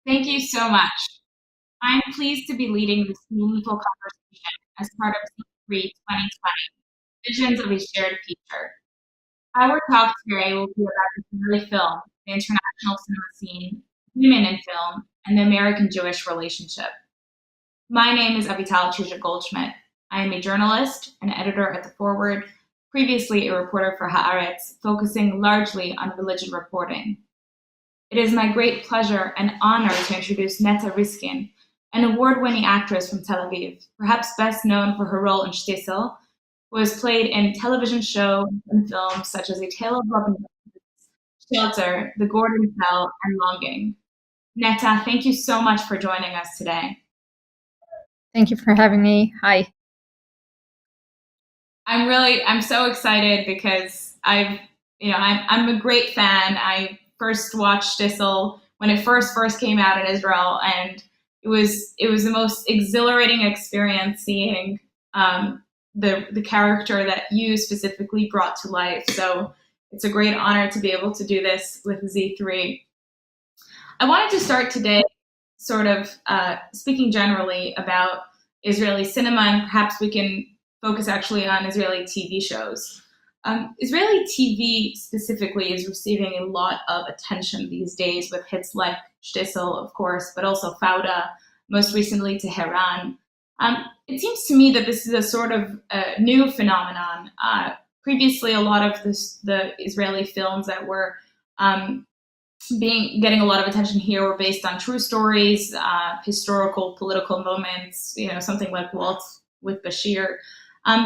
Thank you so much. I'm pleased to be leading this meaningful conversation as part of C3 2020 Visions of a Shared Future. Our talk today will be about the Israeli film, the international cinema scene, women in film, and the American-Jewish relationship. My name is Avital Chizhik Goldschmidt. I am a journalist and editor at The Forward, previously a reporter for Haaretz, focusing largely on religion reporting. It is my great pleasure and honor to introduce Neta Riskin, an award-winning actress from Tel Aviv, perhaps best known for her role in Shtisel, who has played in television shows and films such as A Tale of Love and Justice, Shelter, The Gordon Cell, and Longing. Neta, thank you so much for joining us today. Thank you for having me. Hi. I'm so excited because I'm a great fan. I first watched Shtisel when it first came out in Israel, and it was the most exhilarating experience seeing the character that you specifically brought to life. So it's a great honor to be able to do this with Z3. I wanted to start today sort of speaking generally about Israeli cinema, and perhaps we can focus actually on Israeli TV shows. Israeli TV specifically is receiving a lot of attention these days with hits like Shtisel, of course, but also Fauda, most recently Tehran. It seems to me that this is a sort of new phenomenon. Previously, a lot of the Israeli films that were getting a lot of attention here were based on true stories, historical, political moments. Something like Waltz with Bashir.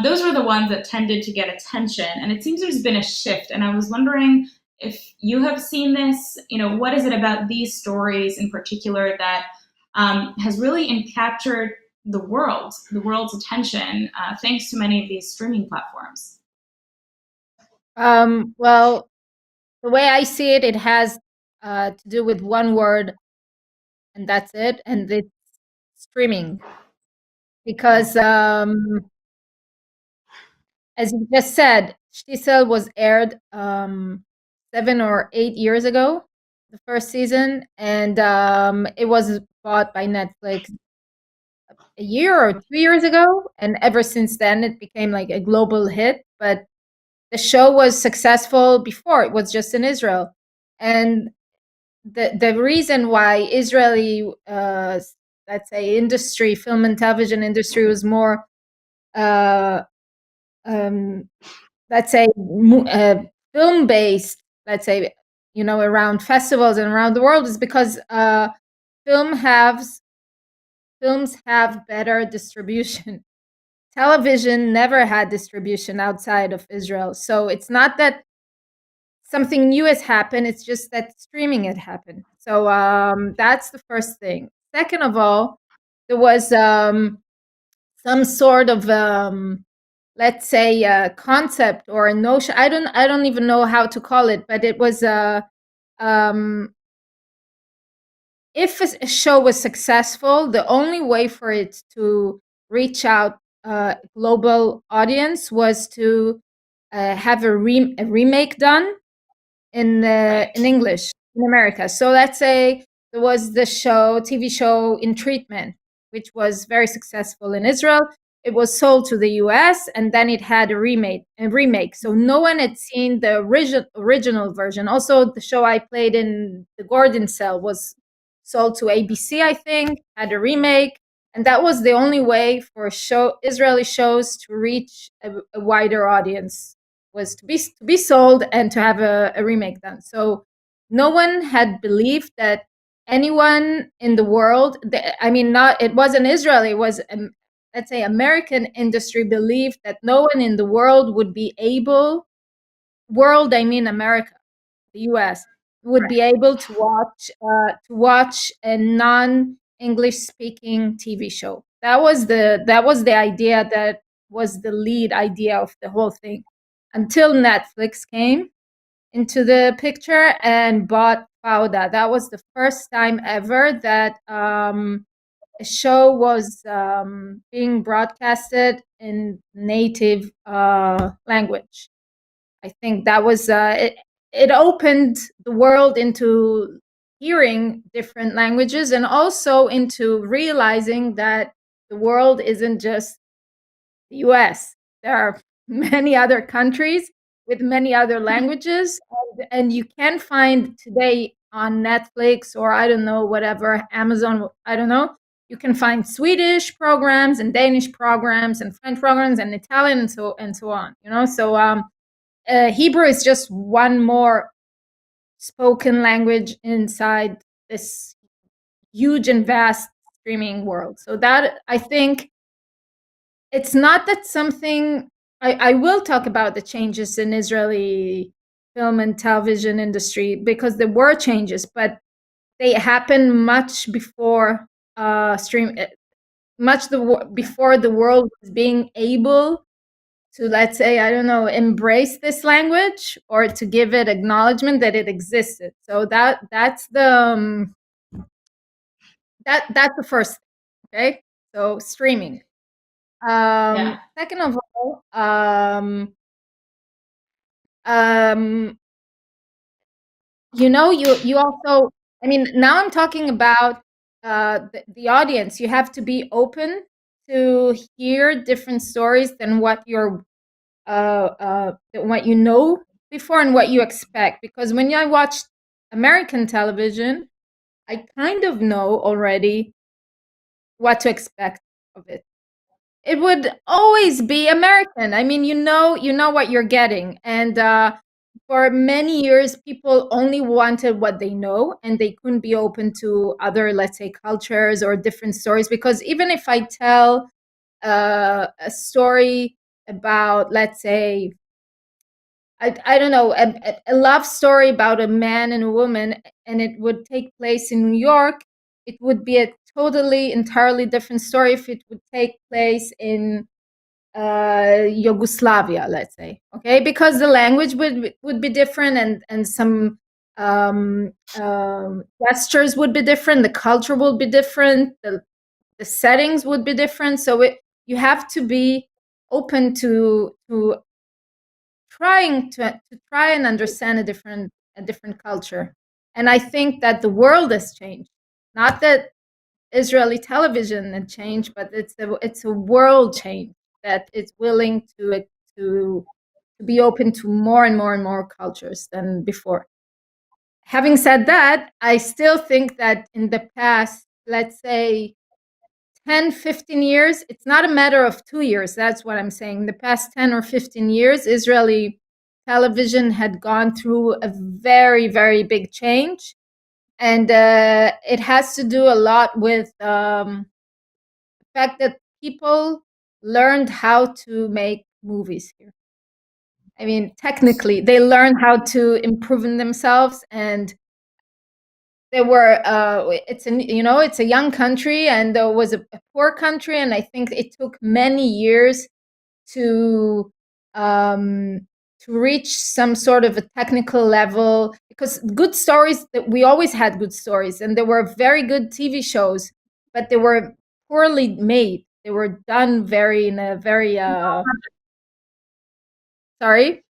Those were the ones that tended to get attention, and it seems there's been a shift. And I was wondering if you have seen this. What is it about these stories in particular that has really captured the world's attention, thanks to many of these streaming platforms? Well, the way I see it, it has to do with one word, and that's it, and it's streaming. Because, as you just said, Shtisel was aired 7 or 8 years ago, the first season, and it was bought by Netflix a year or 2 years ago, and ever since then it became like a global hit. But the show was successful before; it was just in Israel, and the reason why Israeli, let's say, industry, film and television industry, was more, uh, um, let's say, film based, let's say, around festivals and around the world, is because film has films have better distribution. Television never had distribution outside of Israel, so it's not that something new has happened. It's just that streaming had happened. So that's the first thing. Second of all, there was some sort of, let's say, a concept or a notion. I don't even know how to call it, but it was if a show was successful, the only way for it to reach out a global audience was to have a remake done in English in America. So let's say there was the TV show In Treatment, which was very successful in Israel. It was sold to the US, and then it had a remake. So no one had seen the original version. Also, the show I played in, The Gordon Cell, was sold to ABC, I think, had a remake. And that was the only way for Israeli shows to reach a wider audience, was to be sold and to have a remake done. So no one had believed that anyone in the world, not, it wasn't Israeli, it was, let's say, American industry, believed that no one in the world would be able, I mean America, the US, would be able to watch a non-English speaking TV show. That was the idea, that was the lead idea of the whole thing, until Netflix came into the picture and bought Fauda. That was the first time ever that a show was being broadcasted in native language. I think that was it. It opened the world into hearing different languages, and also into realizing that the world isn't just the US. There are many other countries with many other languages, and you can find today on Netflix or I don't know, whatever, Amazon, I don't know, you can find Swedish programs and Danish programs and French programs and Italian and so on. So Hebrew is just one more spoken language inside this huge and vast streaming world. So that, I think, it's not that something I will talk about the changes in Israeli film and television industry, because there were changes, but they happened much before before the world was being able to, let's say, I don't know, embrace this language or to give it acknowledgement that it existed. So that's the first thing. Okay, so streaming. Yeah. Second of all, um, you also, I mean, now I'm talking about the audience. You have to be open to hear different stories than what what you know before and what you expect. Because when I watch American television, I kind of know already what to expect of it. It would always be American. I mean, you know what you're getting, and for many years, people only wanted what they know, and they couldn't be open to other, let's say, cultures or different stories. Because even if I tell a story about, let's say, I don't know, a love story about a man and a woman, and it would take place in New York, it would be a totally, entirely different story if it would take place in Yugoslavia, let's say, okay, because the language would be different, and some gestures would be different, the culture would be different, the settings would be different. So you have to be open to try and understand a different culture. And I think that the world has changed. Not that Israeli television had changed, but it's a world change that is willing to be open to more and more and more cultures than before. Having said that, I still think that in the past, let's say 10, 15 years, it's not a matter of 2 years. That's what I'm saying. In the past 10 or 15 years, Israeli television had gone through a very, very big change. And it has to do a lot with the fact that people learned how to make movies here. I mean, technically, they learned how to improve in themselves, and there were it's a young country, and there was a poor country, and I think it took many years to reach some sort of a technical level, because good stories, that we always had good stories, and there were very good TV shows, but they were poorly made. They were done in a very sorry.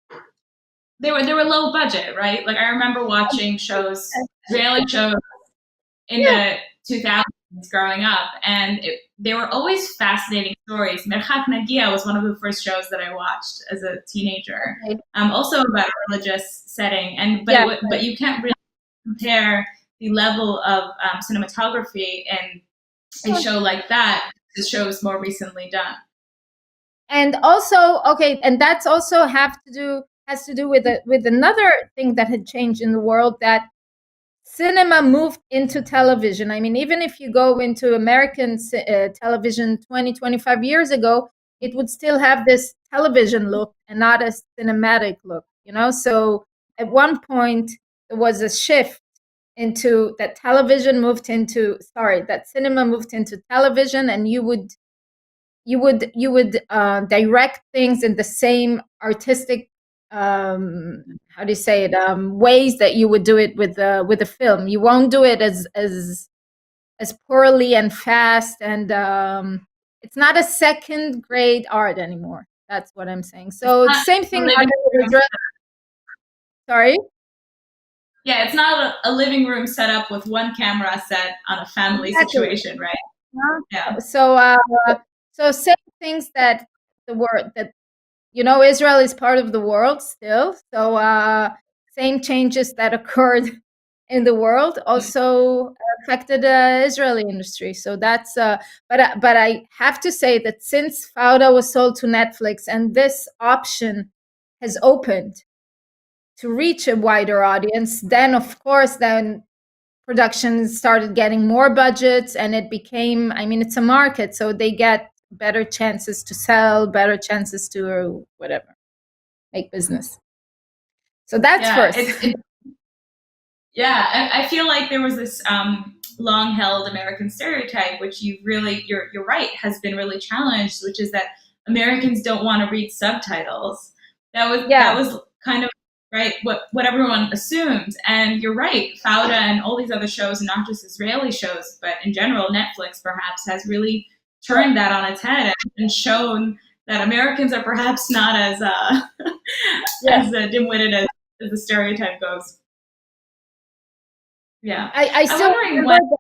They were low budget, right? Like I remember watching Israeli shows in Yeah. the 2000s growing up, and they were always fascinating stories. Merchak Nagia was one of the first shows that I watched as a teenager, Right. also about a religious setting, Yeah, but you can't really compare the level of cinematography in a show like that to shows more recently done. and also, okay, and that's also has to do with another thing that had changed in the world, that cinema moved into television. I mean, even if you go into American television 20, 25 years ago, it would still have this television look and not a cinematic look, So at one point, there was a shift into that that cinema moved into television, and you would direct things in the same artistic how do you say it ways that you would do it with the film. You won't do it as poorly and fast, and it's not a second grade art anymore. That's what I'm saying. So the same thing happened with Israel. Sorry. Yeah, it's not a living room set up with one camera set on a family Exactly. situation, right? Yeah. So, so same things that the word that Israel is part of the world still. So, same changes that occurred in the world also affected the Israeli industry. So that's, but I have to say that since Fauda was sold to Netflix and this option has opened to reach a wider audience, then of course, then productions started getting more budgets and it became, I mean, it's a market, so they get better chances to sell, better chances to whatever, make business. So that's Yeah, first. yeah, I feel like there was this long-held American stereotype, which you're right, has been really challenged, which is that Americans don't want to read subtitles. That Yeah. was kind of right what everyone assumed, and you're right. Fauda and all these other shows, not just Israeli shows, but in general, Netflix perhaps has really turned that on its head and shown that Americans are perhaps not as Yeah. as dim-witted as the stereotype goes. Yeah. I I'm still wondering remember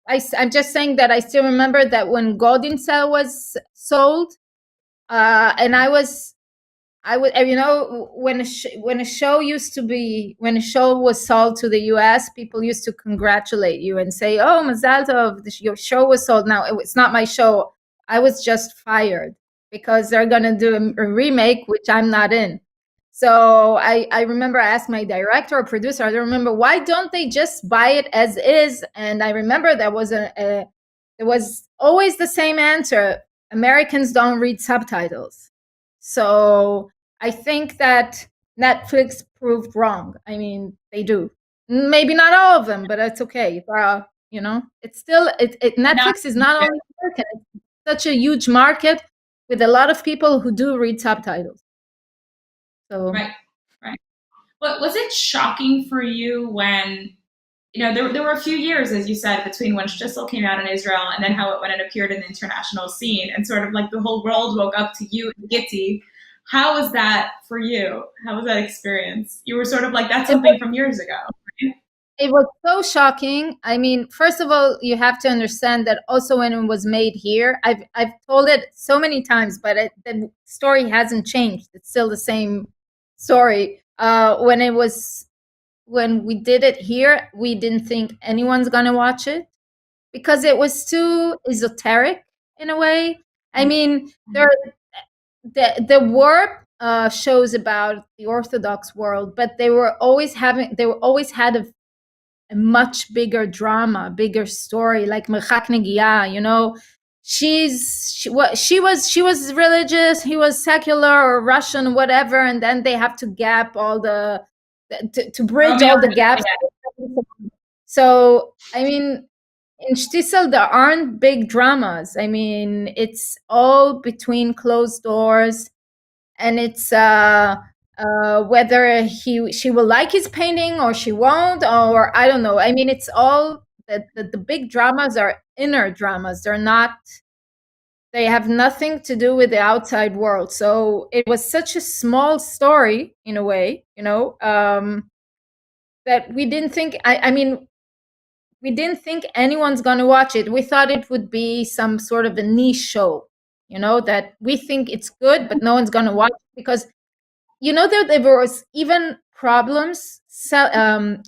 when. I'm just saying that I still remember that when Golden Cell was sold, and when when a show used to be, when a show was sold to the US, people used to congratulate you and say, "Oh, Mazal Tov, your show was sold." Now it's not my show. I was just fired because they're gonna do a remake, which I'm not in. So I remember I asked my director or producer, I don't remember, why don't they just buy it as is? And I remember there was always the same answer: Americans don't read subtitles. So I think that Netflix proved wrong. I mean, they do. Maybe not all of them, but it's okay. It's still Not Netflix is not only American; it's such a huge market with a lot of people who do read subtitles. So right, right. But was it shocking for you when there were a few years, as you said, between when Shtisel came out in Israel and then how it when it appeared in the international scene, and sort of like the whole world woke up to you and Gitti. How was that for you? How was that experience? You were sort of like, that's it something from years ago. Right? It was so shocking. I mean, first of all, you have to understand that also when it was made here, I've told it so many times, but the story hasn't changed. It's still the same story. When we did it here, we didn't think anyone's gonna watch it because it was too esoteric in a way. I mean, there were shows about the Orthodox world, but they were always had a much bigger drama, bigger story, like Merchak Negiah, she was religious, he was secular or Russian, whatever, and then they have to gap all to bridge Romeo all the and gaps. Juliet. So I mean, in Shtisel there aren't big dramas. I mean, it's all between closed doors, and it's whether she will like his painting or she won't, or I don't know. I mean, it's all the big dramas are inner dramas. They have nothing to do with the outside world. So it was such a small story in a way, that we didn't think. I mean, we didn't think anyone's going to watch it. We thought it would be some sort of a niche show, that we think it's good, but no one's going to watch it because there was even problems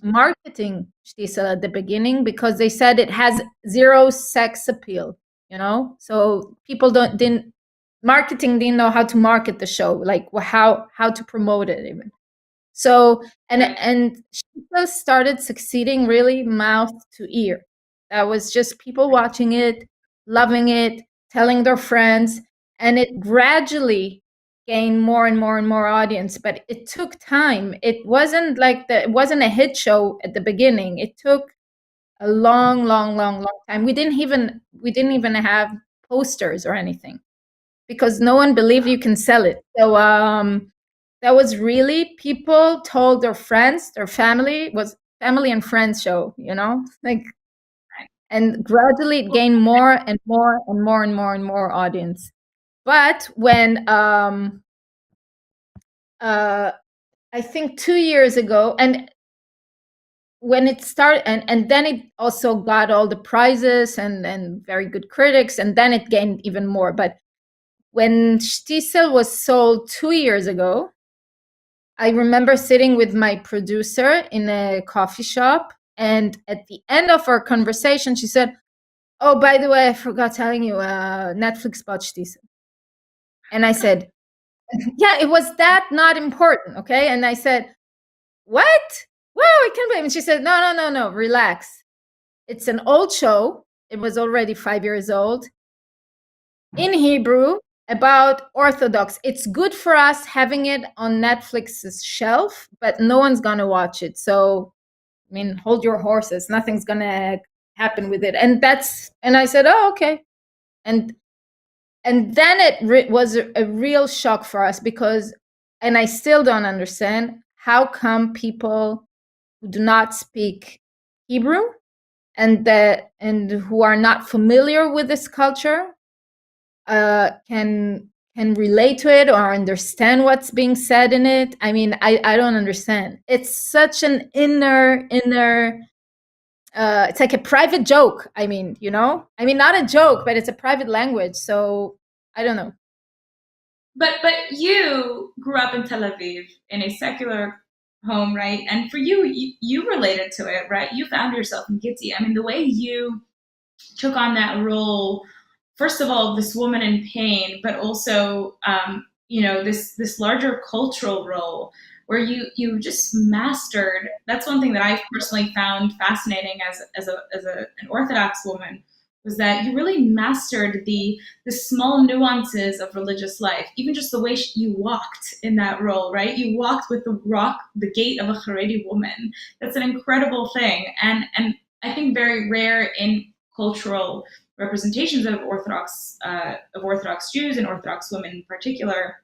marketing Shtisel at the beginning because they said it has zero sex appeal. So people didn't marketing didn't know how to market the show, like how to promote it even. So Right. and Shtisel started succeeding really mouth to ear. That was just people watching it, loving it, telling their friends, and it gradually gained more and more and more audience. But it took time. It wasn't a hit show at the beginning. It took a long, long, long, long time. We didn't even have posters or anything because no one believed you can sell it. So that was really, people told their friends, their family, it was family and friends show, like, and gradually it gained more and more and more and more and more audience. But when I think 2 years ago, and when it started, and then it also got all the prizes and very good critics, and then it gained even more. But when Shtisel was sold 2 years ago, I remember sitting with my producer in a coffee shop, and at the end of our conversation, she said, "Oh, by the way, I forgot telling you, Netflix bought Shtisel." And I said, "Yeah, it was that not important, okay?" And I said, "What? Wow, I can't believe it." And she said, "No, no, no, no, relax. It's an old show. It was already 5 years old in Hebrew about Orthodox. It's good for us having it on Netflix's shelf, but no one's gonna watch it. So, I mean, hold your horses. Nothing's gonna happen with it." And I said, "Oh, okay." And then it was a real shock for us, because, and I still don't understand, how come people who do not speak Hebrew and who are not familiar with this culture can relate to it or understand what's being said in it. I mean, I don't understand. It's such an inner it's like a private joke. I mean, not a joke, but it's a private language. So I don't know. But you grew up in Tel Aviv in a secular home, right? And for you, you related to it, right? You found yourself in Gitzi. I mean, the way you took on that role, first of all, this woman in pain, but also, this larger cultural role where you just mastered. That's one thing that I personally found fascinating as an Orthodox woman, was that you really mastered the small nuances of religious life, even just the way you walked in that role, right? You walked with the gait of a Haredi woman. That's an incredible thing, and I think very rare in cultural representations of Orthodox Jews and Orthodox women in particular.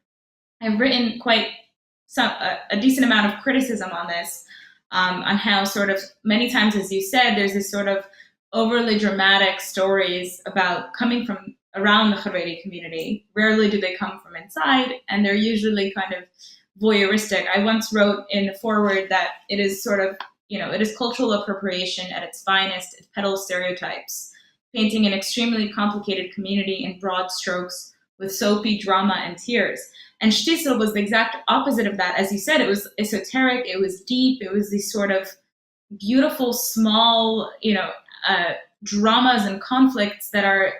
I've written quite a decent amount of criticism on this, on how sort of many times, as you said, there's this sort of overly dramatic stories about coming from around the Haredi community. Rarely do they come from inside, and they're usually kind of voyeuristic. I once wrote in the foreword that it is sort of, it is cultural appropriation at its finest. It peddles stereotypes, painting an extremely complicated community in broad strokes with soapy drama and tears. And Shtisel was the exact opposite of that. As you said, it was esoteric, it was deep, it was these sort of beautiful, small, dramas and conflicts that are,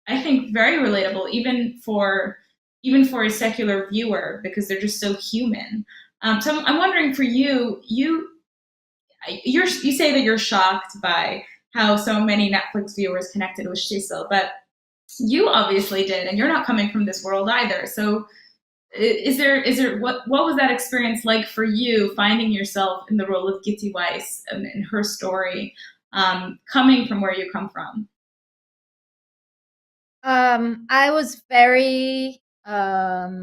I think, very relatable, even for a secular viewer, because they're just so human. So I'm wondering, for you say that you're shocked by how so many Netflix viewers connected with Shtisel, but you obviously did, and you're not coming from this world either. So what was that experience like for you, finding yourself in the role of Gitti Weiss and in her story, coming from where you come from? I was very I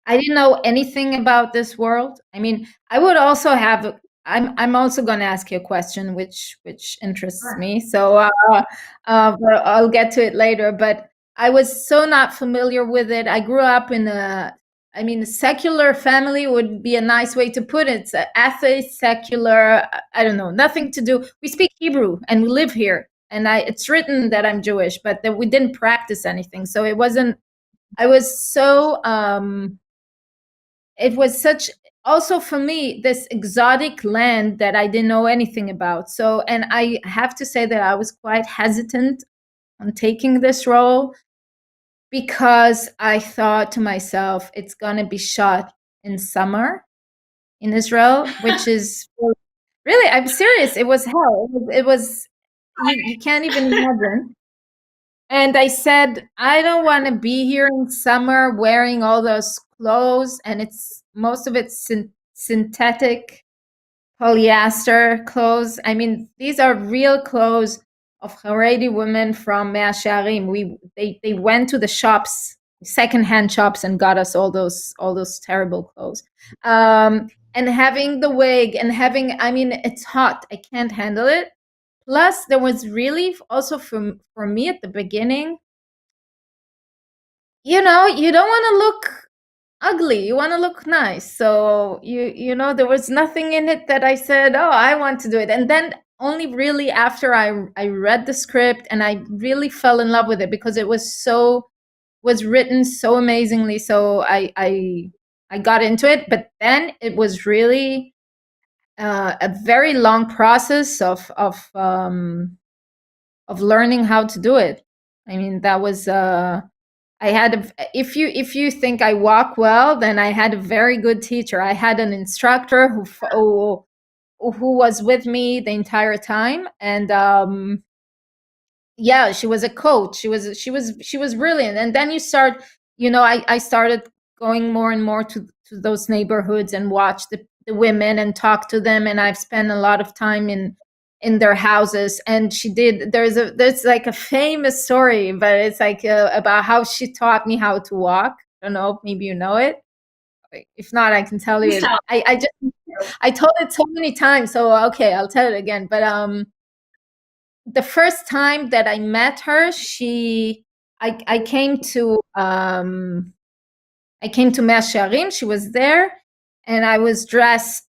didn't know anything about this world. I mean, I would also have. I'm also going to ask you a question, which interests Sure. me. So, but I'll get to it later. But I was so not familiar with it. I grew up in a secular family would be a nice way to put it. It's a atheist, secular. I don't know, nothing to do. We speak Hebrew and we live here, and it's written that I'm Jewish, but that we didn't practice anything. So it wasn't. I was so. It was such, also for me, this exotic land that I didn't know anything about. So, and I have to say that I was quite hesitant on taking this role, because I thought to myself, it's going to be shot in summer in Israel, which is really, I'm serious. It was hell. It was you can't even imagine. And I said, I don't want to be here in summer wearing all those clothes, and it's most of it's synthetic polyester clothes. I mean, these are real clothes of Haredi women from Mea Shearim. They went to the shops, secondhand shops, and got us all those terrible clothes. And having the wig and having, I mean, it's hot. I can't handle it. Plus, there was really also for me at the beginning, you don't want to look ugly. You want to look nice. So there was nothing in it that I said, oh, I want to do it. And then only really after I read the script and I really fell in love with it because it was written so amazingly. So I got into it, but then it was really a very long process of learning how to do it. I mean, that was I had if you think I walk well, then I had a very good teacher. I had an instructor who was with me the entire time, and yeah, she was a coach. She was brilliant. And then you start, I started going more and more to those neighborhoods and watch the women and talk to them, and I've spent a lot of time in their houses. And there's like a famous story, but it's like about how she taught me how to walk. I don't know, maybe you know it. If not, I can tell you Please it. tell. I told it so many times, so okay, I'll tell it again. But the first time that I met her, I came to Mea Shearim. She was there, and I was dressed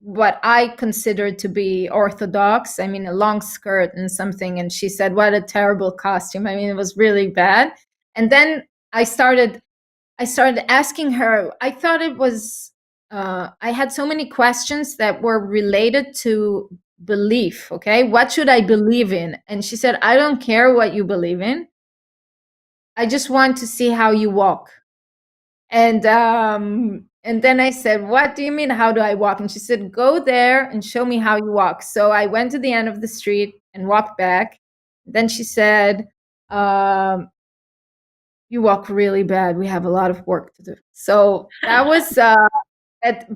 what I considered to be orthodox. I mean, a long skirt and something. And she said, "What a terrible costume." I mean, it was really bad. And then I started asking her. I thought it was. I had so many questions that were related to belief. Okay, what should I believe in? And she said, "I don't care what you believe in. I just want to see how you walk." And then I said, "What do you mean? How do I walk?" And she said, "Go there and show me how you walk." So I went to the end of the street and walked back. Then she said, "You walk really bad. We have a lot of work to do." So that was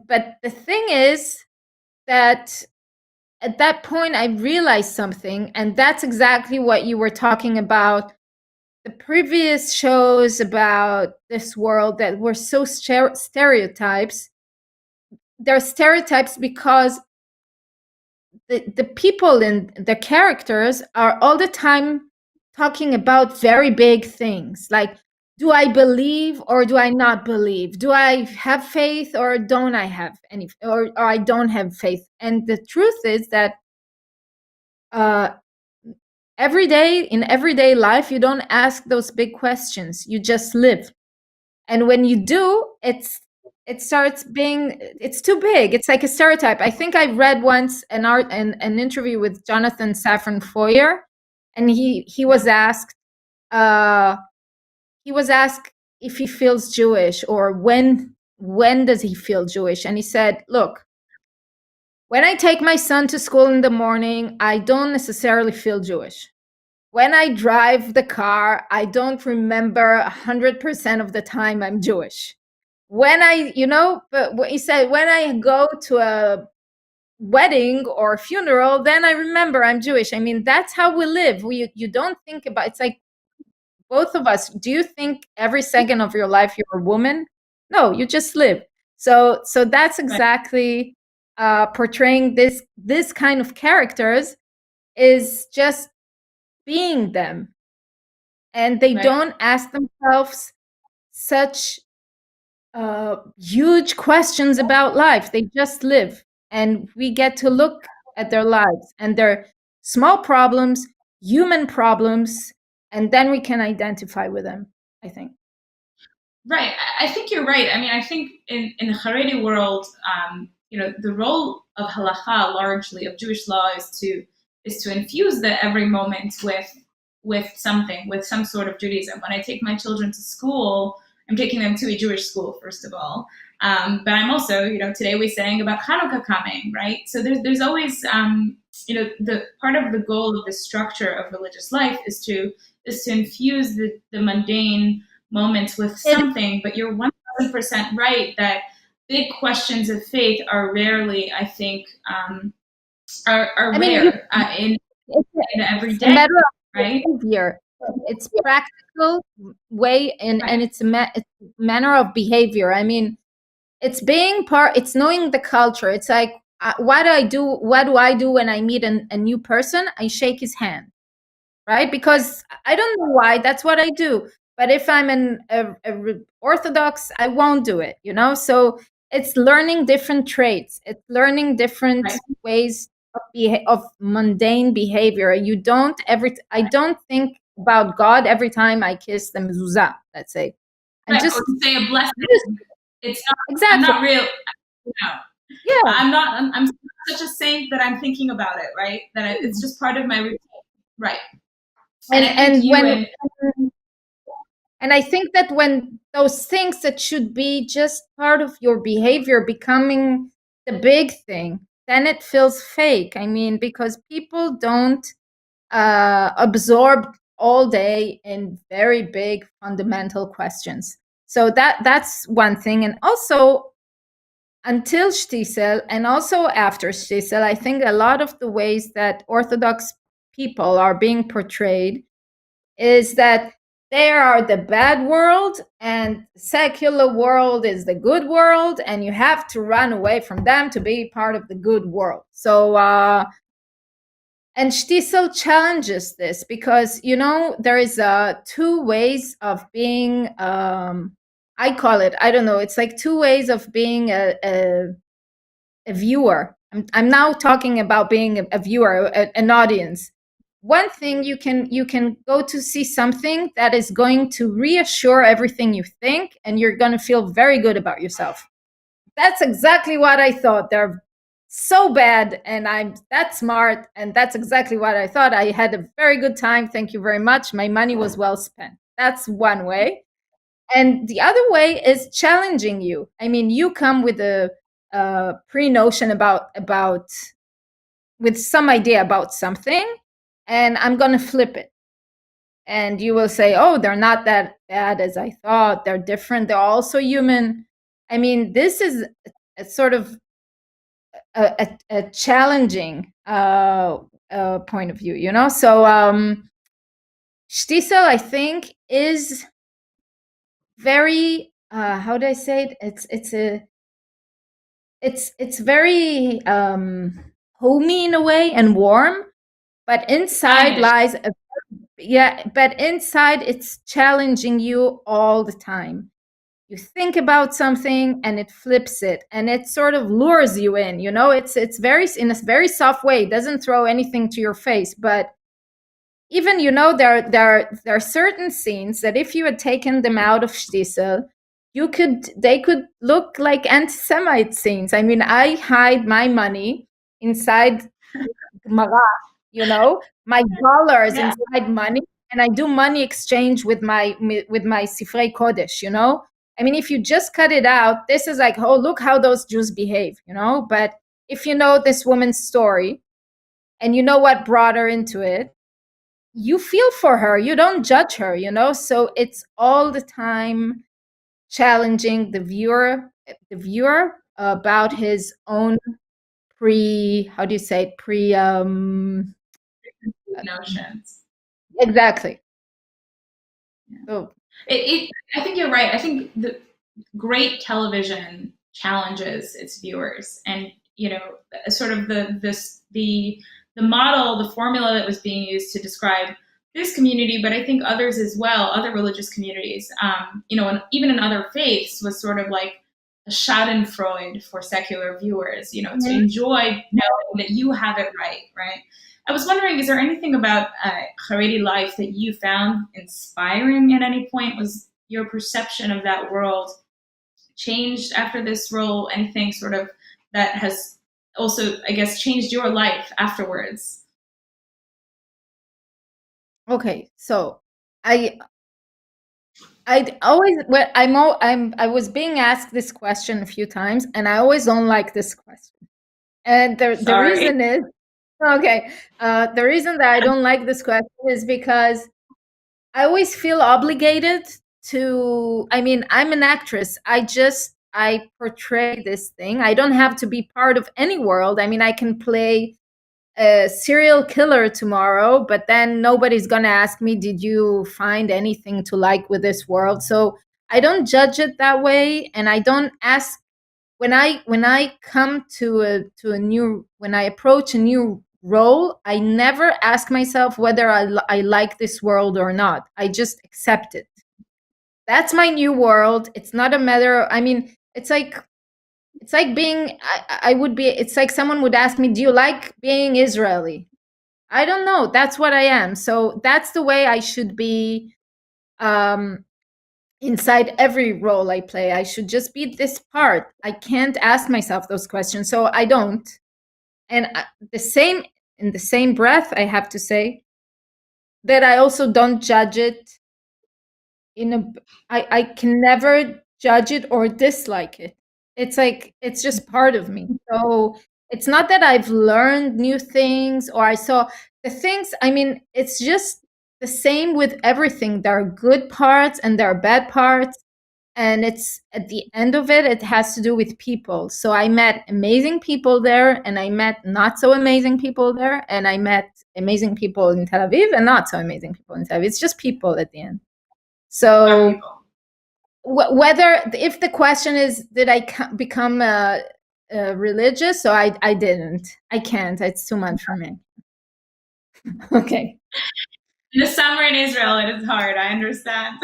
but the thing is that at that point I realized something, and that's exactly what you were talking about the previous shows about this world that were so stereotypes. They're stereotypes because the people and the characters are all the time talking about very big things like, do I believe or do I not believe? Do I have faith or don't I have any, or I don't have faith? And the truth is that uh, in everyday life, you don't ask those big questions. You just live. And when you do, it's too big. It's like a stereotype. I think I read once an interview with Jonathan Safran Foer, and uh, he was asked if he feels Jewish or when does he feel Jewish, and he said, "Look, when I take my son to school in the morning, I don't necessarily feel Jewish. When I drive the car, I don't remember 100% of the time I'm Jewish. When but what he said, when I go to a wedding or funeral, then I remember I'm Jewish." I mean, that's how we live. You don't think about, it's like both of us. Do you think every second of your life you're a woman? No, you just live. So that's Right. exactly portraying this kind of characters is just being them, and they Right. don't ask themselves such huge questions about life. They just live, and we get to look at their lives and their small problems, human problems, and then we can identify with them, I think. Right. I think you're right. I mean, I think in the Haredi world, the role of halacha, largely of Jewish law, is to infuse the every moment with something, with some sort of Judaism. When I take my children to school, I'm taking them to a Jewish school, first of all. But I'm also, today we sang about Hanukkah coming, right? So there's always, the part of the goal of the structure of religious life is to infuse the mundane moments with It, something. But you're 1000% right that big questions of faith are rarely, I think, are I mean, rare it's, in every it's a day, matter of right? behavior. It's practical way, and Right. it's a manner of behavior. I mean, it's knowing the culture. It's like, what do I do when I meet a new person? I shake his hand, right? Because I don't know why, that's what I do. But if I'm Orthodox, I won't do it, So it's learning different traits. It's learning different Right. ways of mundane behavior. I don't think about God every time I kiss the mezuzah, let's say. And Right. Or just, to say a blessing. It's not, I'm exactly. not real, no. Yeah. I'm such a saint that I'm thinking about it, right? It's just part of my routine. Right. And I think And you when and And I think that when those things that should be just part of your behavior becoming the big thing, then it feels fake. I mean, because people don't absorb all day in very big fundamental questions. So that's one thing. And also, until Shtisel and also after Shtisel, I think a lot of the ways that Orthodox people are being portrayed is that they are the bad world and secular world is the good world, and you have to run away from them to be part of the good world. So and Shtisel challenges this because there is two ways of being, I call it, I don't know, it's like two ways of being a viewer. I'm now talking about being a viewer, an audience. One thing, you can go to see something that is going to reassure everything you think, and you're going to feel very good about yourself. That's exactly what I thought. They're so bad, and I'm that smart, and that's exactly what I thought. I had a very good time. Thank you very much. My money was well spent. That's one way. And the other way is challenging you. I mean, you come with a pre-notion about with some idea about something, and I'm going to flip it. And you will say, oh, they're not that bad as I thought. They're different. They're also human. I mean, this is a sort of a challenging point of view, So Shtisel, I think, is very, how do I say it? It's very homey in a way and warm, but inside Spanish. lies but inside it's challenging you all the time. You think about something and it flips it, and it sort of lures you in. It's very, in a very soft way. It doesn't throw anything to your face, but even there are certain scenes that if you had taken them out of Shtisel, they could look like anti-Semite scenes. I mean, I hide my money inside Mara, my dollars Yeah. inside money, and I do money exchange with my Sifrei Kodesh. I mean, if you just cut it out, this is like, oh, look how those Jews behave. But if you know this woman's story and you know what brought her into it, you feel for her. You don't judge her. So it's all the time challenging the viewer about his own how do you say it? Notions. Exactly. Yeah. So I think you're right. I think the great television challenges its viewers, and sort of the model, the formula that was being used to describe this community, but I think others as well, other religious communities, and even in other faiths, was sort of like a Schadenfreude for secular viewers, to mhm. enjoy knowing that you have it right, right? I was wondering, is there anything about Haredi life that you found inspiring at any point? Was your perception of that world changed after this role? Anything sort of that has also, I guess, changed your life afterwards? Okay, so I I always well, I was being asked this question a few times, and I always don't like this question. And the Sorry. reason is, okay, the reason that I don't like this question is because I always feel obligated to. I mean, I'm an actress. I portray this thing. I don't have to be part of any world. I mean, I can play a serial killer tomorrow, but then nobody's gonna ask me, did you find anything to like with this world? So I don't judge it that way, and I don't ask when I come to a new when I approach a new role. I never ask myself whether I like this world or not. I just accept it. That's my new world. It's not a matter. I mean, it's like being. I would be. It's like someone would ask me, "Do you like being Israeli?" I don't know. That's what I am. So that's the way I should be. Um, Inside every role I play, I should just be this part. I can't ask myself those questions, so I don't. And the same in the same breath, I have to say that I also don't judge it in a. I can never judge it or dislike it. It's like it's just part of me. So it's not that I've learned new things or I saw the things. I mean, it's just the same with everything. There are good parts and there are bad parts, and it's at the end of it, it has to do with people. So I met amazing people there, and I met not so amazing people there, and I met amazing people in Tel Aviv and not so amazing people in Tel Aviv. It's just people at the end. Are So people? whether if the question is did I become religious, so I didn't. I can't. It's too much for me. Okay. In the summer in Israel, it is hard. I understand.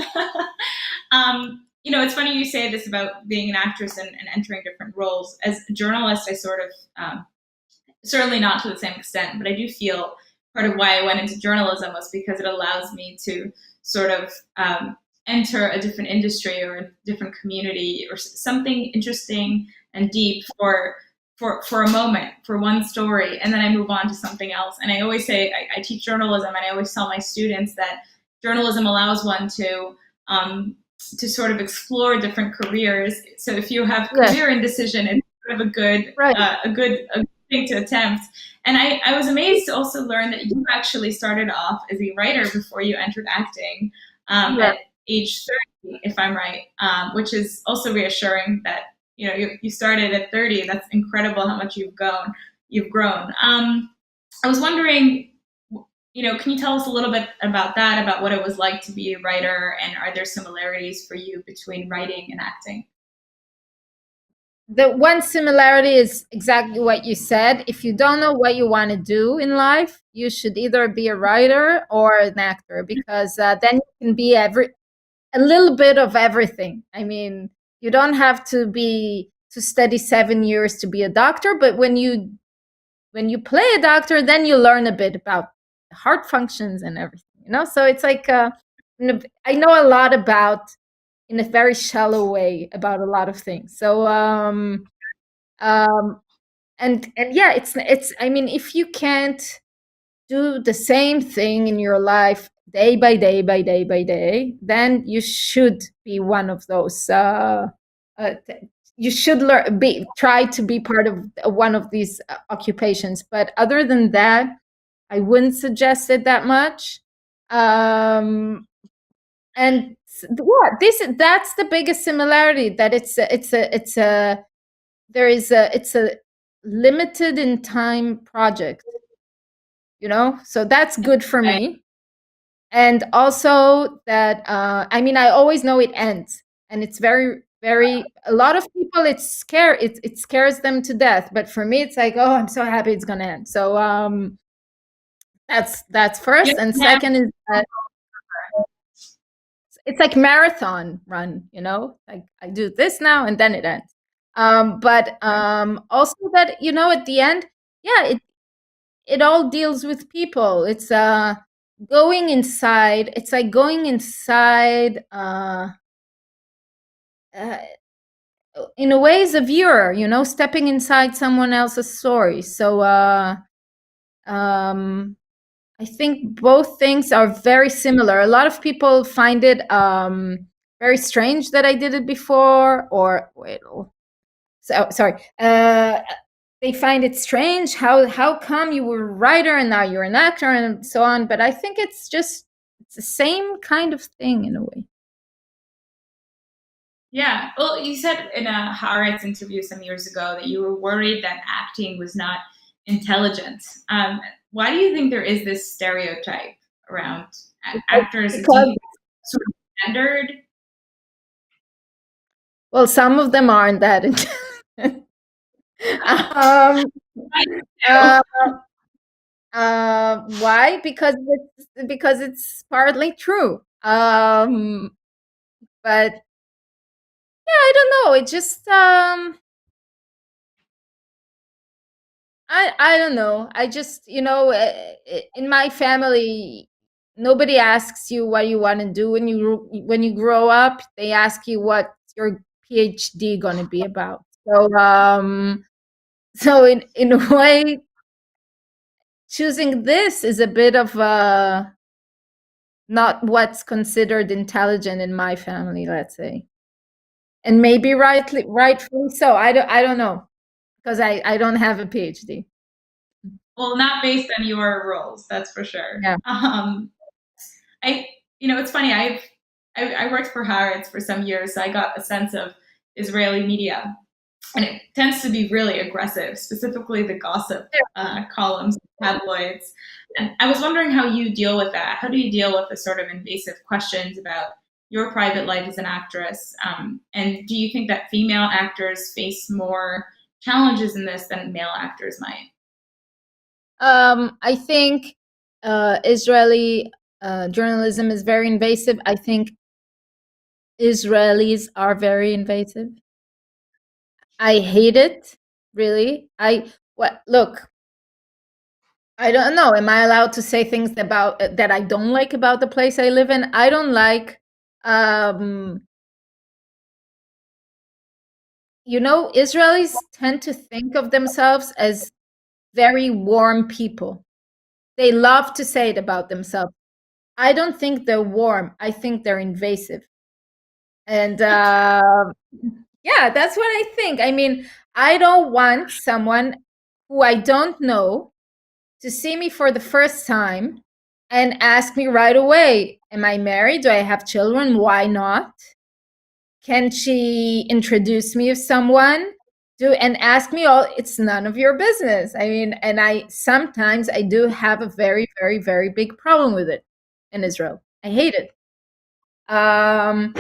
It's funny you say this about being an actress and entering different roles. As a journalist, I sort of, certainly not to the same extent, but I do feel part of why I went into journalism was because it allows me to sort of enter a different industry or a different community or something interesting and deep for a moment, for one story, and then I move on to something else. And I always say I teach journalism, and I always tell my students that journalism allows one to sort of explore different careers. So if you have Yes. career indecision, it's sort of Right. a good thing to attempt. And I was amazed to also learn that you actually started off as a writer before you entered acting Yeah. at age 30, if I'm right, which is also reassuring that you started at 30. That's incredible how much you've grown. I was wondering, can you tell us a little bit about that, about what it was like to be a writer, and are there similarities for you between writing and acting? The one similarity is exactly what you said. If you don't know what you want to do in life, you should either be a writer or an actor, because then you can be a little bit of everything. I mean, you don't have to study 7 years to be a doctor, but when you play a doctor, then you learn a bit about the heart functions and everything. So it's like I know a lot about, in a very shallow way, about a lot of things. So um and yeah, it's I mean, if you can't do the same thing in your life day by day by day by day, then you should be one of those uh you should try to be part of one of these occupations. But other than that, I wouldn't suggest it that much. And yeah, that's the biggest similarity, that it's a limited in time project, so that's good for I, me. And also that I mean, I always know it ends, and it's very very a lot of people, it scares them to death, but for me it's like, oh, I'm so happy it's gonna end. So that's you first, and have second is that it's like marathon run, like I do this now and then it ends. But also that, at the end, yeah, it all deals with people. It's going inside. It's like going inside uh in a way, as a viewer, stepping inside someone else's story. So um I think both things are very similar. A lot of people find it very strange that I did it before, or wait, so sorry. They find it strange, how come you were a writer and now you're an actor and so on. But I think it's the same kind of thing in a way. Yeah. Well, you said in a Haaretz interview some years ago that you were worried that acting was not intelligent. Why do you think there is this stereotype around actors? Do Because, you sort of gendered? well, some of them aren't that intelligent. um, I uh, do. why? Because it's partly true. But yeah, I don't know. It just I don't know. I just, in my family, nobody asks you what you want to do when you grow up. They ask you what your PhD going to be about. So in a way, choosing this is a bit of not what's considered intelligent in my family, let's say. And maybe rightfully so. I don't know, because I don't have a PhD. Well, not based on your roles, that's for sure. Yeah. I, it's funny. I worked for Haaretz for some years, so I got a sense of Israeli media, and it tends to be really aggressive, specifically the gossip columns, tabloids. And I was wondering how you deal with that. How do you deal with the sort of invasive questions about your private life as an actress? And do you think that female actors face more challenges in this than male actors might? I think Israeli journalism is very invasive. I think Israelis are very invasive. I hate it, really. Look, I don't know. Am I allowed to say things about that I don't like about the place I live in? I don't like, um, Israelis tend to think of themselves as very warm people. They love to say it about themselves. I don't think they're warm. I think they're invasive. And yeah, that's what I think. I mean, I don't want someone who I don't know to see me for the first time and ask me right away, am I married? Do I have children? Why not? Can she introduce me to someone? And ask me all, it's none of your business. I mean, and I sometimes I do have a very, very, very big problem with it in Israel. I hate it. Um,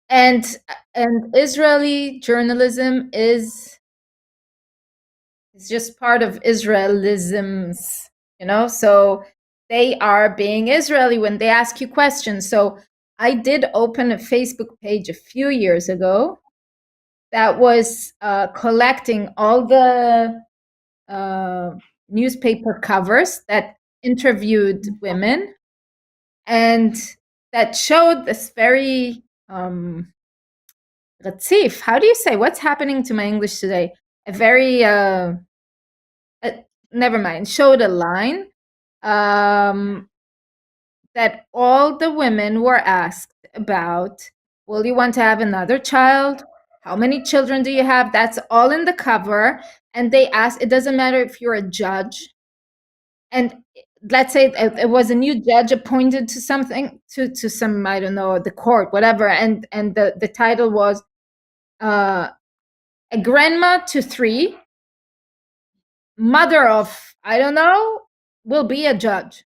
and Israeli journalism is just part of Israelisms, so they are being Israeli when they ask you questions. So I did open a Facebook page a few years ago that was collecting all the newspaper covers that interviewed women, and that showed this very Ratzif. How do you say? What's happening to my English today? A very uh, never mind. Showed a line um, that all the women were asked about. Will you want to have another child? How many children do you have? That's all in the cover. And they asked. It doesn't matter if you're a judge. And let's say it was a new judge appointed to something, to some, I don't know, the court, whatever. And the title was a grandma to 3, mother of, I don't know, will be a judge.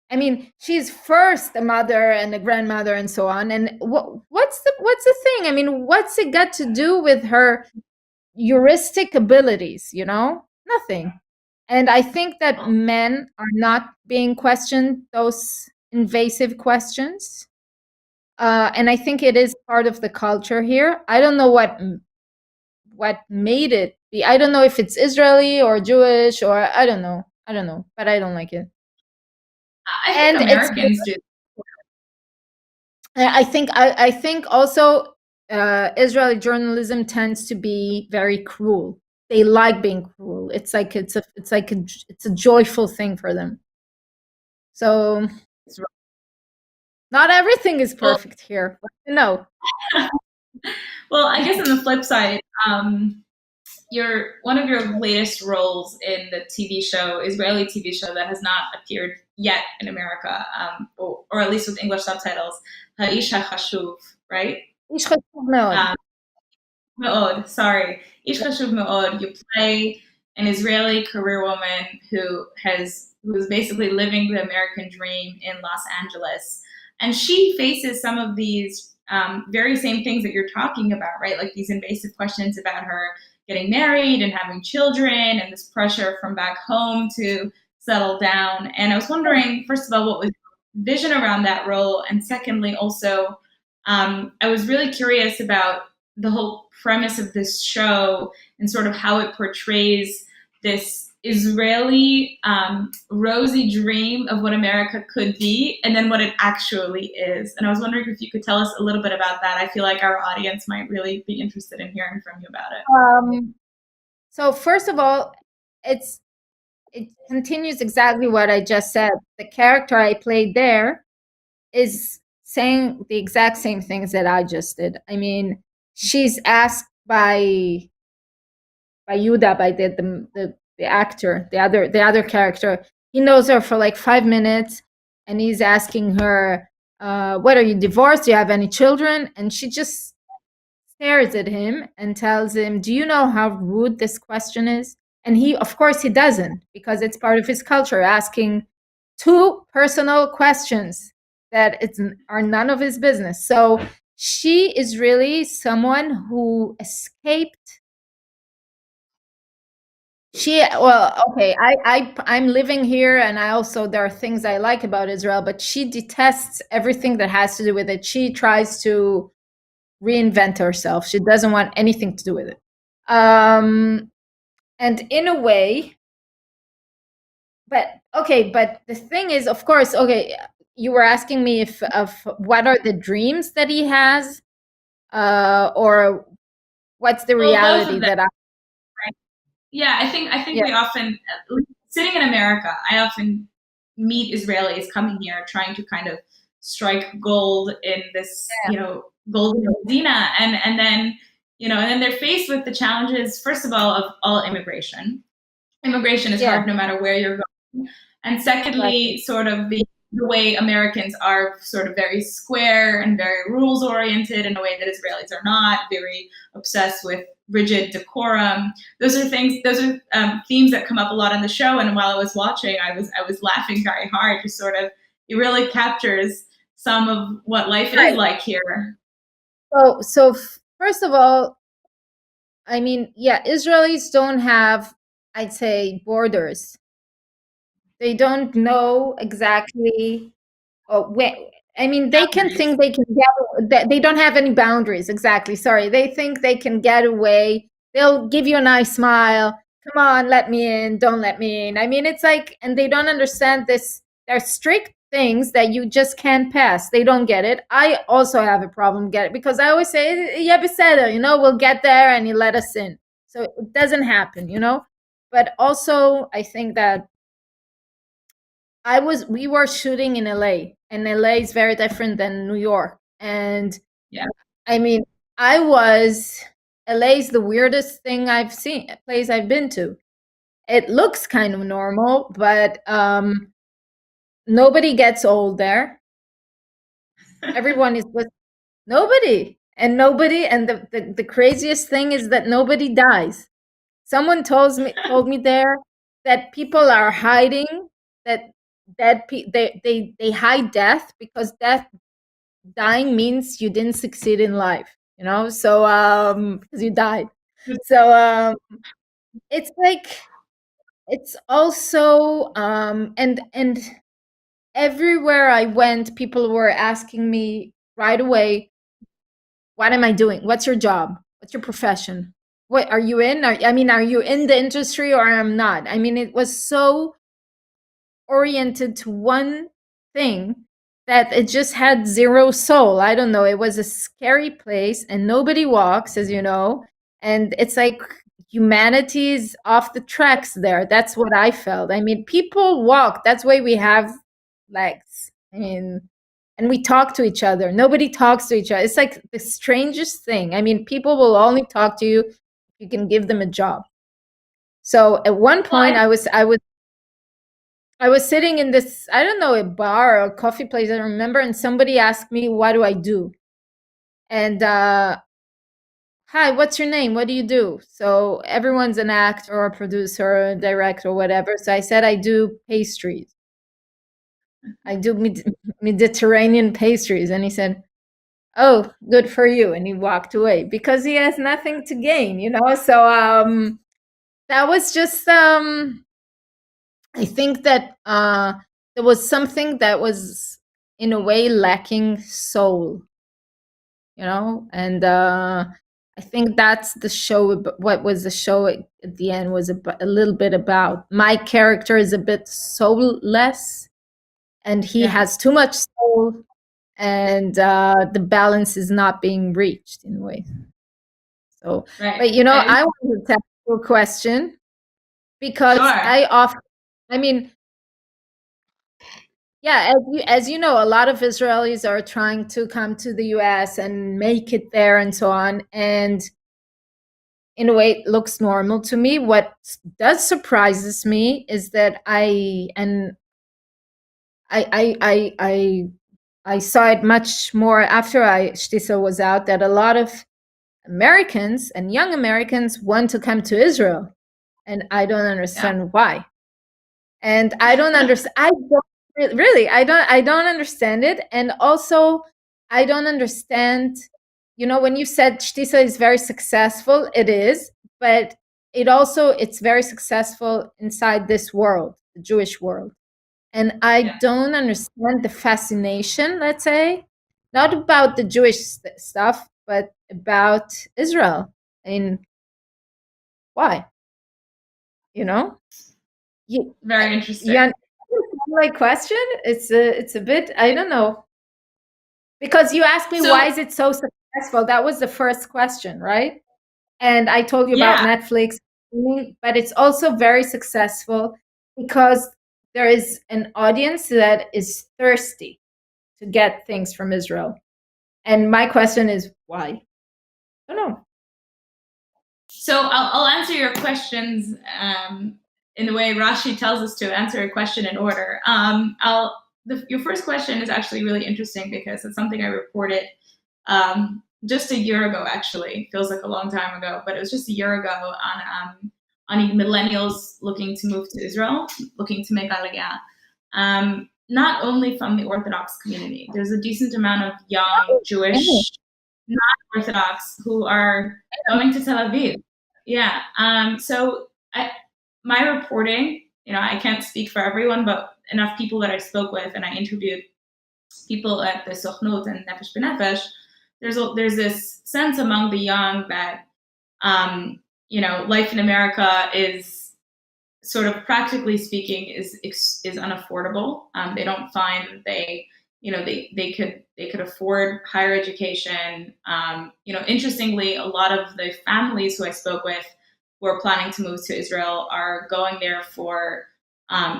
I mean, she's first a mother and a grandmother and so on. And what's the thing? I mean, what's it got to do with her heuristic abilities? Nothing. And I think that men are not being questioned those invasive questions. And I think it is part of the culture here. I don't know what made it be. I don't know if it's Israeli or Jewish, or I don't know. But I don't like it. I think And it's Americans do. I think also Israeli journalism tends to be very cruel. They like being cruel. It's a joyful thing for them. So not everything is Well, perfect here. No. well, I guess on the flip side, your one of your latest roles in the TV show, Israeli TV show that has not appeared yet in America, or at least with English subtitles, Ha'isha Hashuv, right? איש חשוב מאוד. Me'od, sorry. Ish Chashuv Me'od, you play an Israeli career woman who's basically living the American dream in Los Angeles. And she faces some of these very same things that you're talking about, right? Like these invasive questions about her getting married and having children and this pressure from back home to settle down. And I was wondering, first of all, what was your vision around that role? And secondly, also, I was really curious about the whole premise of this show and sort of how it portrays this Israeli rosy dream of what America could be and then what it actually is. And I was wondering if you could tell us a little bit about that. I feel like our audience might really be interested in hearing from you about it. Um, so first of all, it's it continues exactly what I just said. The character I played there is saying the exact same things that I just did. I mean, she's asked by Yuda, by the actor, the other character. He knows her for like 5 minutes, and he's asking her, "What, are you divorced? Do you have any children?" And she just stares at him and tells him, "Do you know how rude this question is?" And he, of course, he doesn't, because it's part of his culture, asking two personal questions that are none of his business. So she is really someone who escaped. Okay, I'm living here, and I also, there are things I like about Israel, but she detests everything that has to do with it. She tries to reinvent herself. She doesn't want anything to do with it. Um, and in a way, but okay, but the thing is, of course, okay, you were asking me if of what are the dreams that he has, or what's the Well, both reality of them. that I, Yeah, I think yeah, we often, sitting in America, I often meet Israelis coming here trying to kind of strike gold in this, golden Medina, and then and then they're faced with the challenges, first of all, of all immigration. Immigration is yeah, hard no matter where you're going, and exactly. secondly, sort of the way Americans are sort of very square and very rules oriented in a way that Israelis are not, very obsessed with rigid decorum. Those are things, those are themes that come up a lot in the show. And while I was watching, I was laughing very hard. Just sort of, it really captures some of what life is Right. like here. First of all, I mean, yeah, Israelis don't have, I'd say, borders. They don't know exactly. Oh, I mean, they can Boundaries. think they can get. They don't have any boundaries. Exactly. Sorry, they think they can get away. They'll give you a nice smile. Come on, let me in. Don't let me in. I mean, it's like, and they don't understand this. They're strict things that you just can't pass. They don't get it. I also have a problem get it, because I always say, "Yeah, beseder," we'll get there and you let us in. So it doesn't happen. But also, I think that we were shooting in LA, and LA is very different than New York. And Yeah. I mean, I was LA is the weirdest thing I've seen, place I've been to. It looks kind of normal, but nobody gets old there. Everyone is with nobody, and the craziest thing is that nobody dies. Someone told me there that people are hiding, that they hide death, because dying means you didn't succeed in life, so because you died. So it's like, it's also and everywhere I went, people were asking me right away, what am I doing? What's your job? What's your profession? What are you in? Are you in the industry, or I'm not? I mean, it was so oriented to one thing that it just had zero soul. I don't know. It was a scary place, and nobody walks, as you know. And it's like humanity is off the tracks there. That's what I felt. I mean, people walk. That's why we have legs. I mean, and we talk to each other. Nobody talks to each other. It's like the strangest thing. I mean, people will only talk to you if you can give them a job. So at one Well, point, I was sitting in this, I don't know, a bar or a coffee place, I don't remember, and somebody asked me, what do I do? And hi, what's your name? What do you do? So everyone's an actor or a producer or a director or whatever. So I said, I do pastries. I do Mediterranean pastries. And he said, oh, good for you. And he walked away, because he has nothing to gain. So that was just I think that there was something that was, in a way, lacking soul. and I think that's the show. What was the show at the end was a little bit about my character is a bit soulless, and he Yeah. has too much soul, and the balance is not being reached in a way. So, Right. but I wanted to ask you a question because Sure. I mean, yeah, as you know, a lot of Israelis are trying to come to the US and make it there and so on. And in a way, it looks normal to me. What does surprises me is that I saw it much more after Shtisel was out, that a lot of Americans and young Americans want to come to Israel. And I don't Yeah. understand why. And I don't understand. I don't really. I don't understand it. And also, I don't understand. When you said Shtisa is very successful, it is, but it's very successful inside this world, the Jewish world. And I Yeah. don't understand the fascination. Let's say, not about the Jewish stuff, but about Israel. I mean, why? You know, you, Very interesting. yeah. My question, it's a bit, I don't know, because you asked me why So is it so successful. That was the first question, right? And I told you about yeah. Netflix, but it's also very successful because there is an audience that is thirsty to get things from Israel. And my question is why? I don't know. So I'll answer your questions in the way Rashi tells us to answer a question in order. Your first question is actually really interesting because it's something I reported just a year ago. Actually, feels like a long time ago, but it was just a year ago on millennials looking to move to Israel, looking to make Aliyah. Not only from the Orthodox community, there's a decent amount of young Jewish non-Orthodox who are going to Tel Aviv. Yeah. My reporting, I can't speak for everyone, but enough people that I spoke with and I interviewed people at the Sochnut and Nefesh B'Nefesh, there's this sense among the young that life in America is sort of practically speaking is unaffordable. They don't find that they could afford higher education. Interestingly, a lot of the families who I spoke with who are planning to move to Israel are going there for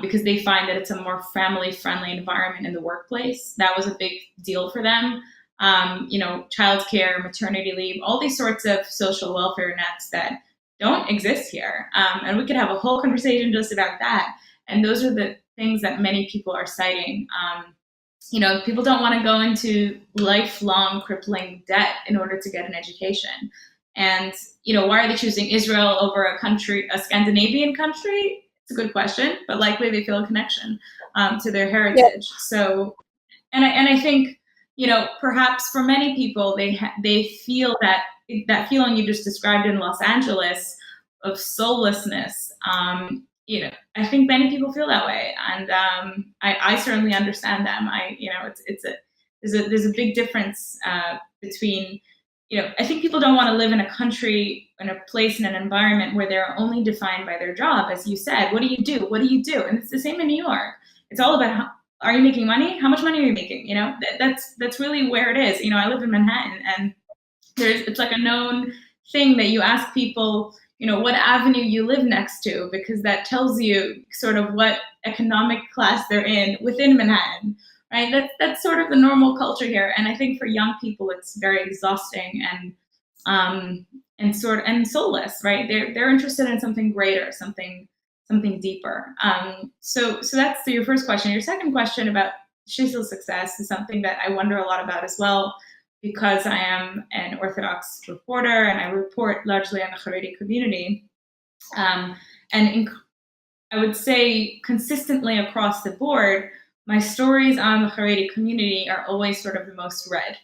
because they find that it's a more family friendly environment in the workplace. That was a big deal for them. Childcare, maternity leave, all these sorts of social welfare nets that don't exist here. And we could have a whole conversation just about that. And those are the things that many people are citing. People don't want to go into lifelong crippling debt in order to get an education. And, why are they choosing Israel over a Scandinavian country? It's a good question, but likely they feel a connection to their Yeah. heritage. So, and I think, perhaps for many people, they feel that feeling you just described in Los Angeles of soullessness. I think many people feel that way, and I certainly understand them. There's a big difference between. I think people don't want to live in a country, in a place, in an environment where they're only defined by their job. As you said, what do you do? What do you do? And it's the same in New York. It's all about are you making money? How much money are you making? That's really where it is. I live in Manhattan, and it's like a known thing that you ask people, what avenue you live next to, because that tells you sort of what economic class they're in within Manhattan, right? That's sort of the normal culture here, and I think for young people, it's very exhausting and soulless, right? They're interested in something greater, something deeper. So that's your first question. Your second question about Shizel's success is something that I wonder a lot about as well, because I am an Orthodox reporter and I report largely on the Haredi community. And I would say consistently across the board, my stories on the Haredi community are always sort of the most read.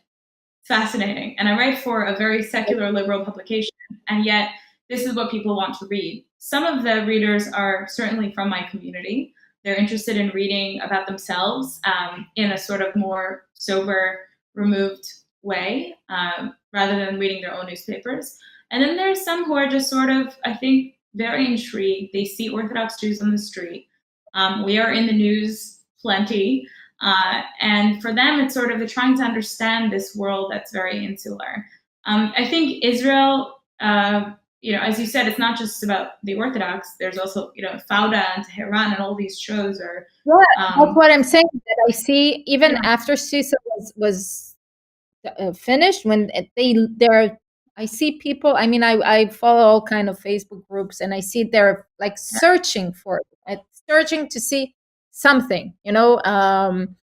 It's fascinating. And I write for a very secular liberal publication, and yet this is what people want to read. Some of the readers are certainly from my community. They're interested in reading about themselves in a sort of more sober, removed way, rather than reading their own newspapers. And then there's some who are just sort of, I think, very intrigued. They see Orthodox Jews on the street. We are in the news plenty. And for them, it's sort of they're trying to understand this world that's very insular. I think Israel, as you said, it's not just about the Orthodox. There's also, Fauda and Tehran and all these shows are. Yeah, that's what I'm saying. That I see even Yeah. after CISA was finished, when there, I see people. I mean, I follow all kind of Facebook groups, and I see they're like searching for it, searching to see something, and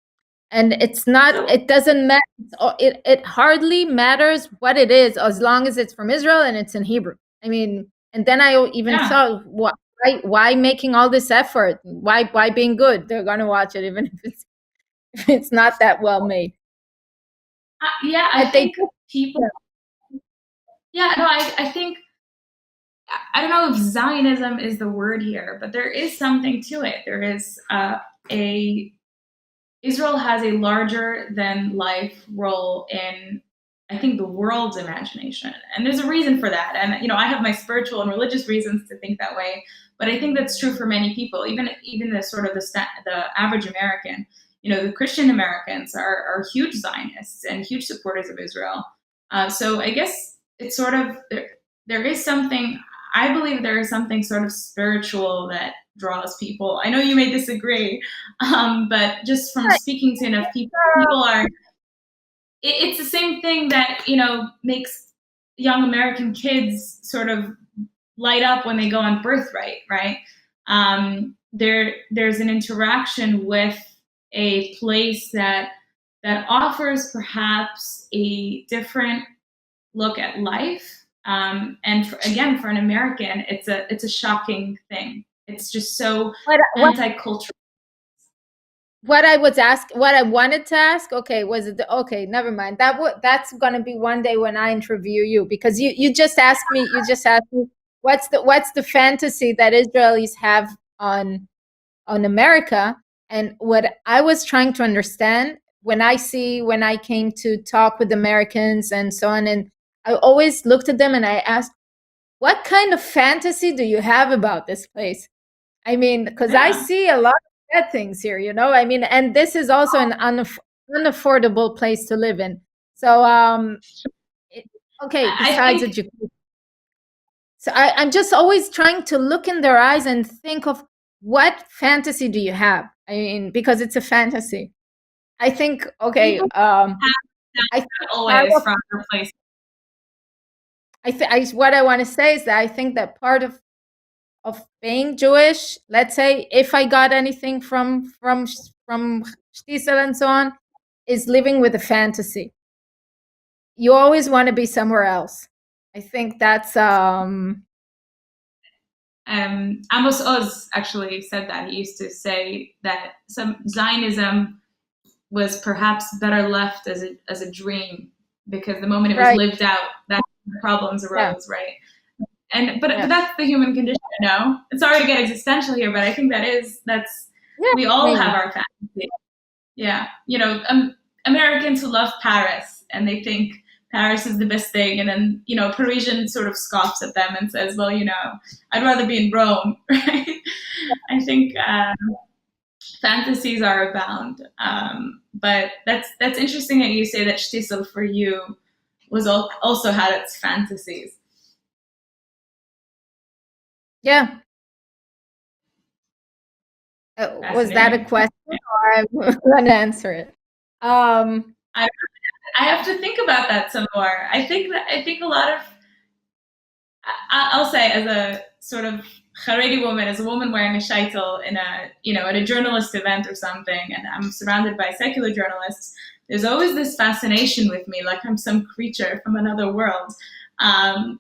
it's not. It doesn't matter. It hardly matters what it is, as long as it's from Israel and it's in Hebrew. I mean, and then I even Yeah. saw why making all this effort? Why being good? They're gonna watch it even if it's not that well made. Yeah, I think people. Yeah, no, I think I don't know if Zionism is the word here, but there is something to it. There is Israel has a larger than life role in, I think, the world's imagination, and there's a reason for that. And I have my spiritual and religious reasons to think that way, but I think that's true for many people, even the sort of the average American. The Christian Americans are huge Zionists and huge supporters of Israel. So I guess it's sort of there is something. I believe there is something sort of spiritual that draws people. I know you may disagree, but just from speaking to enough people, people are. It's the same thing that makes young American kids sort of light up when they go on Birthright, right? There's an interaction with a place that offers perhaps a different look at life. And again, for an American, it's a shocking thing. It's just so anti-cultural. What I wanted to ask, okay, was it okay? Never mind. That's gonna be one day when I interview you, because you just asked me. You just asked me what's the fantasy that Israelis have on America, and what I was trying to understand when I came to talk with Americans and so on, and I always looked at them and I asked, what kind of fantasy do you have about this place? I mean, because I see a lot of bad things here, I mean, and this is also an unaffordable place to live in. So, okay, besides education. So I'm just always trying to look in their eyes and think of, what fantasy do you have? I mean, because it's a fantasy. I think, okay, I think always from your place. What I want to say is that I think that part of being Jewish, let's say, if I got anything from Shtisel and so on, is living with a fantasy. You always want to be somewhere else. I think that's Amos Oz actually said that. He used to say that some Zionism was perhaps better left as a dream, because the moment it was lived out, that's when the problems arose, right? But that's the human condition, It's sorry to get existential here, but I think we all have our fantasy. Yeah, Americans who love Paris and they think Paris is the best thing, and then Parisian sort of scoffs at them and says, "Well, I'd rather be in Rome," right? I think fantasies are abound, but that's interesting that you say that Shtisel for you was also had its fantasies. Yeah. Was that a question, or I'm going to answer it? I have to think about that some more. I think a lot of, I'll say, as a sort of Haredi woman, as a woman wearing a shaitel at a journalist event or something, and I'm surrounded by secular journalists, there's always this fascination with me, like I'm some creature from another world. And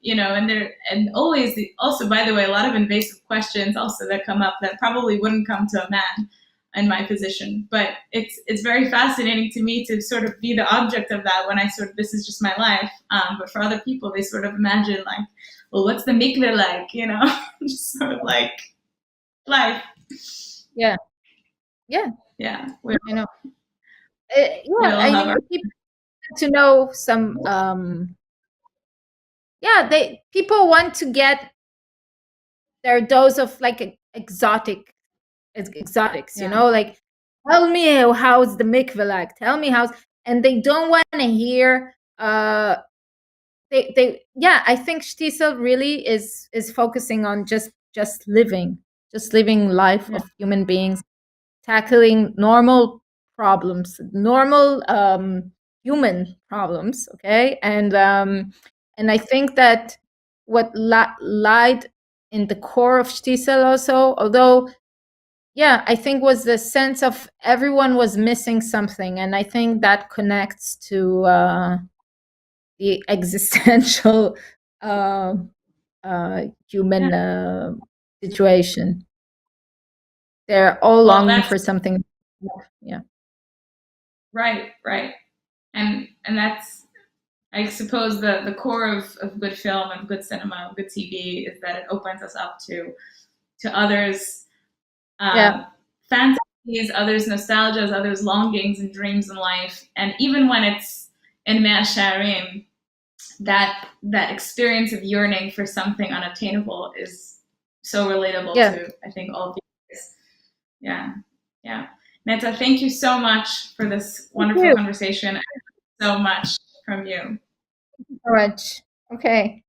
always also, by the way, a lot of invasive questions also that come up that probably wouldn't come to a man in my position. But it's very fascinating to me to sort of be the object of that when this is just my life. But for other people, they sort of imagine like, well, what's the mikveh like? Just sort of like life. Yeah. I know. I mean, to know some people want to get their dose of like exotics, Yeah. like tell me how's the mikveh like, tell me how's, and they don't want to hear I think Shtisel really is focusing on just living life Yeah. of human beings, tackling normal problems, normal human problems, okay? And I think that what lied in the core of Shtisel also, although I think was the sense of everyone was missing something, and I think that connects to the existential human Yeah. situation. They're all Well, longing that's for something. Yeah. right, right. And that's, I suppose, the core of good film, of good cinema, of good TV, is that it opens us up to others' Yeah. fantasies, others' nostalgias, others' longings and dreams in life. And even when it's in Mea Shearim, that experience of yearning for something unattainable is so relatable Yeah. to, I think, all viewers. Yeah, yeah. Neta, thank you so much for this Thank wonderful you conversation. I learned so much from you. so much. Okay.